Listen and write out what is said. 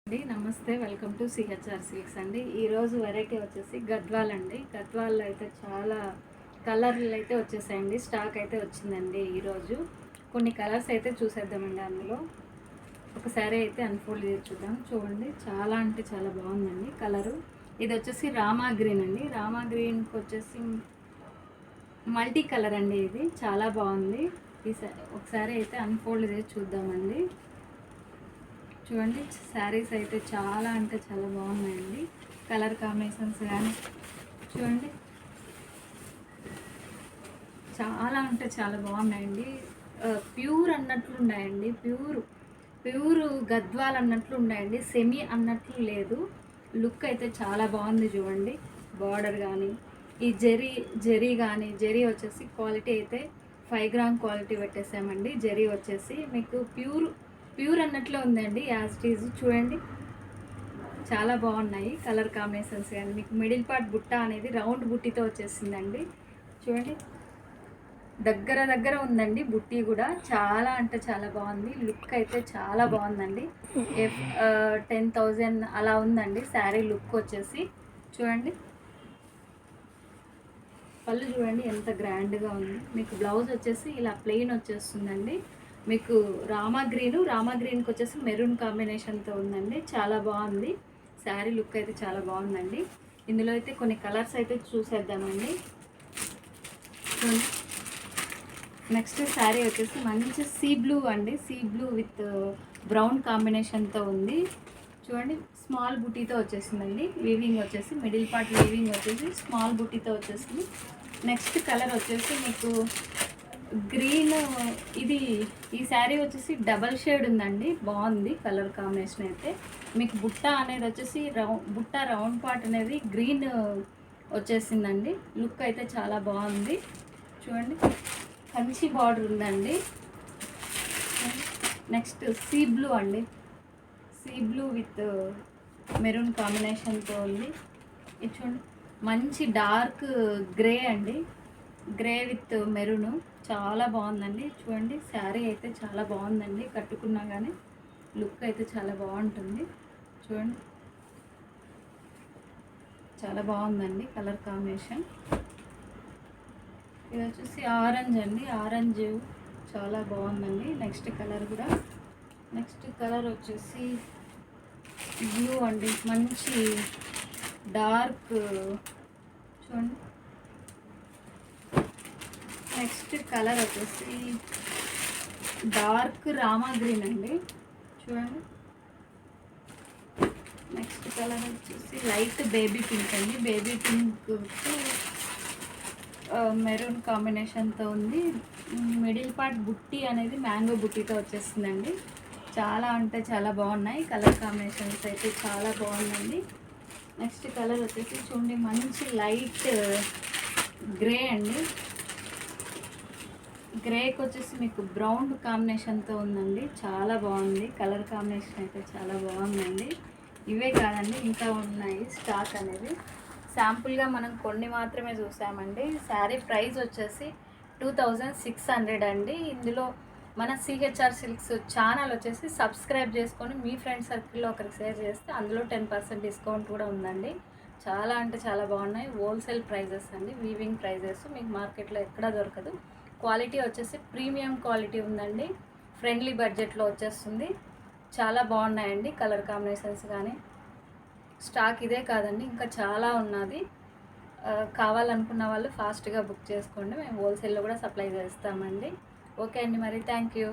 అండి నమస్తే, welcome to CHR silks అండి. ఈరోజు వెరైటీ వచ్చేసి గద్వాల్ అండి. గద్వాల్లో అయితే చాలా కలర్లు అయితే వచ్చేసాయండి. స్టాక్ అయితే వచ్చిందండి ఈరోజు. కొన్ని కలర్స్ అయితే చూసేద్దామండి. అందులో ఒక శారీ అయితే అన్ఫోల్డ్ చేసి చూద్దాం. చూడండి, చాలా అంటే చాలా బాగుందండి కలరు. ఇది వచ్చేసి రామా గ్రీన్ అండి. రామా గ్రీన్కి వచ్చేసి మల్టీ కలర్ అండి. ఇది చాలా బాగుంది. ఈ ఒకసారి అయితే అన్ఫోల్డ్ చేసి చూద్దామండి. చూడండి, శారీస్ అయితే చాలా అంటే చాలా బాగున్నాయండి. కలర్ కాంబినేషన్స్ కానీ చూడండి, చాలా అంటే చాలా బాగున్నాయండి. ప్యూర్ అన్నట్లు ఉన్నాయండి. ప్యూర్ గద్వాల్ అన్నట్లు ఉన్నాయండి. సెమీ అన్నట్లు లేదు. లుక్ అయితే చాలా బాగుంది. చూడండి, బార్డర్ కానీ ఈ జరీ కానీ జరీ వచ్చేసి క్వాలిటీ అయితే 5 గ్రామ్ క్వాలిటీ పెట్టేసామండి. జరీ వచ్చేసి మీకు ప్యూర్ అన్నట్లో ఉందండి. యాజ్ ఇట్ ఈజ్ చూడండి, చాలా బాగున్నాయి కలర్ కాంబినేషన్స్ కానీ. మీకు మిడిల్ పార్ట్ బుట్ట అనేది రౌండ్ బుట్టితో వచ్చేసిందండి. చూడండి, దగ్గర ఉందండి బుట్టి కూడా. చాలా అంటే చాలా బాగుంది. లుక్ అయితే చాలా బాగుందండి. 10,000 అలా ఉందండి శారీ లుక్ వచ్చేసి. చూడండి, పళ్ళు చూడండి ఎంత గ్రాండ్గా ఉంది. మీకు బ్లౌజ్ వచ్చేసి ఇలా ప్లెయిన్ వచ్చేస్తుందండి. మీకు రామా గ్రీన్కి వచ్చేసి మెరూన్ కాంబినేషన్తో ఉందండి. చాలా బాగుంది శారీ లుక్ అయితే, చాలా బాగుందండి. ఇందులో అయితే కొన్ని కలర్స్ అయితే చూసేద్దామండి. నెక్స్ట్ శారీ వచ్చేసి మంచి సీ బ్లూ అండి. సీ బ్లూ విత్ బ్రౌన్ కాంబినేషన్తో ఉంది. చూడండి, స్మాల్ బుటీతో వచ్చేసిందండి. వీవింగ్ వచ్చేసి మిడిల్ పార్ట్ వీవింగ్ వచ్చేసి స్మాల్ బుటీతో వచ్చేసింది. నెక్స్ట్ కలర్ వచ్చేసి మీకు గ్రీన్. ఈ శారీ వచ్చేసి డబల్ షేడ్ ఉందండి. బాగుంది కలర్ కాంబినేషన్ అయితే. మీకు బుట్ట అనేది వచ్చేసి బుట్ట రౌండ్ పార్ట్ అనేది గ్రీన్ వచ్చేసిందండి. లుక్ అయితే చాలా బాగుంది. చూడండి, కంచి బార్డర్ ఉందండి. నెక్స్ట్ సీ బ్లూ అండి. సీ బ్లూ విత్ మెరూన్ కాంబినేషన్తో ఉంది. ఇది చూడండి, మంచి డార్క్ గ్రే అండి. గ్రే విత్ మెరూన్ చాలా బాగుందండి. చూడండి, శారీ అయితే చాలా బాగుందండి. కట్టుకున్నా కానీ లుక్ అయితే చాలా బాగుంటుంది. చూడండి, చాలా బాగుందండి కలర్ కాంబినేషన్. ఇది వచ్చేసి ఆరెంజ్ అండి. ఆరెంజ్ చాలా బాగుందండి. నెక్స్ట్ కలర్ వచ్చేసి బ్లూ అండి. మంచి డార్క్ చూడండి. నెక్స్ట్ కలర్ వచ్చేసి డార్క్ రామా గ్రీన్ అండి. చూడండి, నెక్స్ట్ కలర్ వచ్చేసి లైట్ బేబీ పింక్ అండి. బేబీ పింక్ మెరూన్ కాంబినేషన్తో ఉంది. మిడిల్ పార్ట్ బుట్టి అనేది మ్యాంగో బుట్టితో వచ్చేస్తుందండి. చాలా అంటే చాలా బాగున్నాయి కలర్ కాంబినేషన్స్ అయితే, చాలా బాగుందండి. నెక్స్ట్ కలర్ వచ్చేసి చూడండి, మంచి లైట్ గ్రే అండి. గ్రేకి వచ్చేసి మీకు బ్రౌన్ కాంబినేషన్తో ఉందండి. చాలా బాగుంది కలర్ కాంబినేషన్ అయితే, చాలా బాగుందండి. ఇవే కాదండి, ఇంకా ఉన్నాయి స్టాక్ అనేది. శాంపుల్గా మనం కొన్ని మాత్రమే చూసామండి. శారీ ప్రైస్ వచ్చేసి 2600 అండి. ఇందులో మన సిహెచ్ఆర్ సిల్క్స్ ఛానల్ వచ్చేసి సబ్స్క్రైబ్ చేసుకొని మీ ఫ్రెండ్ సర్కిల్లో ఒకరికి షేర్ చేస్తే అందులో 10% డిస్కౌంట్ కూడా ఉందండి. చాలా అంటే చాలా బాగున్నాయి. హోల్సేల్ ప్రైజెస్ అండి, వీవింగ్ ప్రైజెస్. మీకు మార్కెట్లో ఎక్కడా దొరకదు. క్వాలిటీ వచ్చేసి ప్రీమియం క్వాలిటీ ఉందండి. ఫ్రెండ్లీ బడ్జెట్లో వచ్చేస్తుంది. చాలా బాగున్నాయండి కలర్ కాంబినేషన్స్ కానీ. స్టాక్ ఇదే కాదండి, ఇంకా చాలా ఉన్నది. కావాలనుకున్న వాళ్ళు ఫాస్ట్గా బుక్ చేసుకోండి. మేము హోల్సేల్లో కూడా సప్లై చేస్తామండి. ఓకే అండి, మరి థ్యాంక్ యూ.